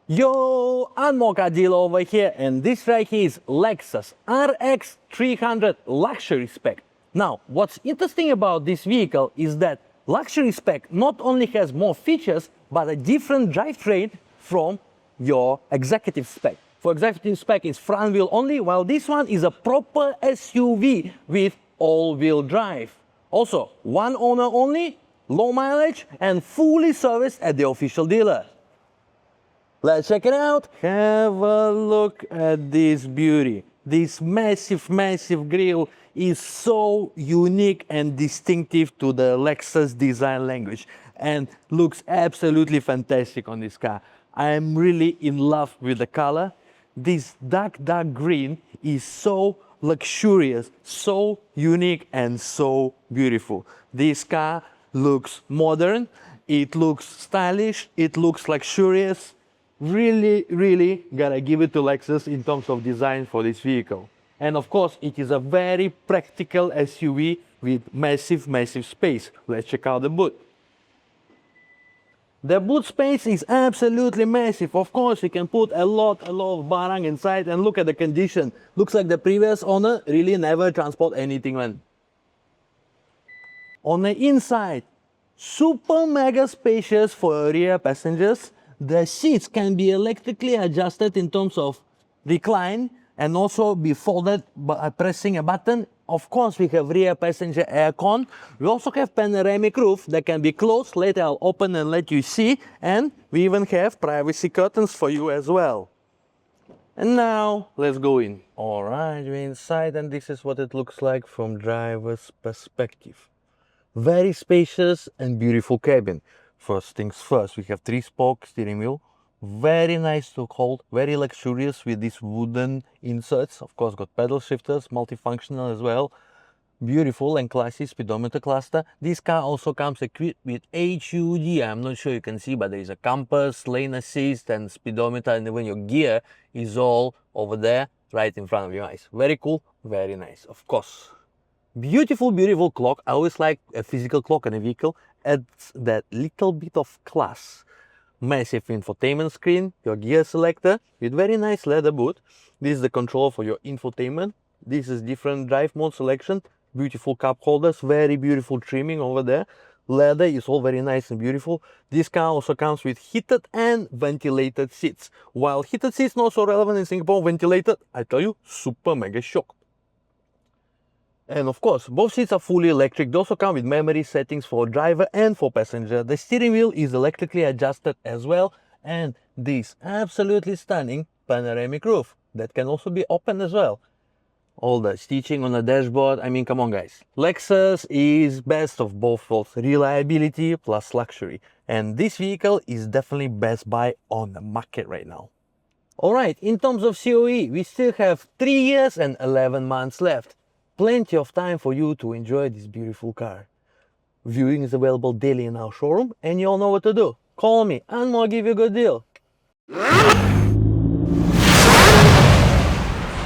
Yo, angmohcardealer over here, and this right here is Lexus RX300 luxury spec. Now, what's interesting about this vehicle is that luxury spec not only has more features, but a different drivetrain from your executive spec. For executive spec is front wheel only, while this one is a proper SUV with all-wheel drive. Also, one owner only, low mileage, and fully serviced at the official dealer. Let's check it out. Have a look at this beauty. This massive grille is so unique and distinctive to the Lexus design language and looks absolutely fantastic on this car. I am really in love with the color. This dark green is so luxurious, so unique, and so beautiful. This car looks modern, it looks stylish, it looks luxurious. Really gotta give it to Lexus in terms of design for this vehicle. And of course, it is a very practical SUV with massive space. Let's check out the boot. The boot space is absolutely massive. Of course, you can put a lot of barang inside, and look at the condition. Looks like the previous owner really never transport anything, man. On the inside, super mega spacious for rear passengers. The seats can be electrically adjusted in terms of recline and also be folded by pressing a button. Of course, we have rear passenger aircon. We also have panoramic roof that can be closed. Later I'll open and let you see. And we even have privacy curtains for you as well. And now let's go in. All right, we're inside, and this is what it looks like from driver's perspective. Very spacious and beautiful cabin. First things first, we have 3-spoke steering wheel. Very nice to hold, very luxurious with these wooden inserts. Of course, got pedal shifters, multifunctional as well. Beautiful and classy speedometer cluster. This car also comes equipped with HUD. I'm not sure you can see, but there is a compass, lane assist, and speedometer, and even your gear is all over there, right in front of your eyes. Very cool, very nice, of course. Beautiful clock. I always like a physical clock in a vehicle. Adds that little bit of class. Massive infotainment screen, your gear selector with very nice leather boot. This is the control for your infotainment. This is different drive mode selection. Beautiful cup holders, very beautiful trimming over there. Leather is all very nice and beautiful. This car also comes with heated and ventilated seats. While heated seats not so relevant in Singapore, ventilated, I tell you, super mega shock. And of course, both seats are fully electric. They also come with memory settings for driver and for passenger. The steering wheel is electrically adjusted as well. And this absolutely stunning panoramic roof that can also be opened as well. All the stitching on the dashboard, I mean, come on guys. Lexus is best of both worlds, reliability plus luxury. And this vehicle is definitely best buy on the market right now. Alright, in terms of COE, we still have 3 years and 11 months left. Plenty of time for you to enjoy this beautiful car. Viewing is available daily in our showroom, and you all know what to do. Call me and I'll give you a good deal.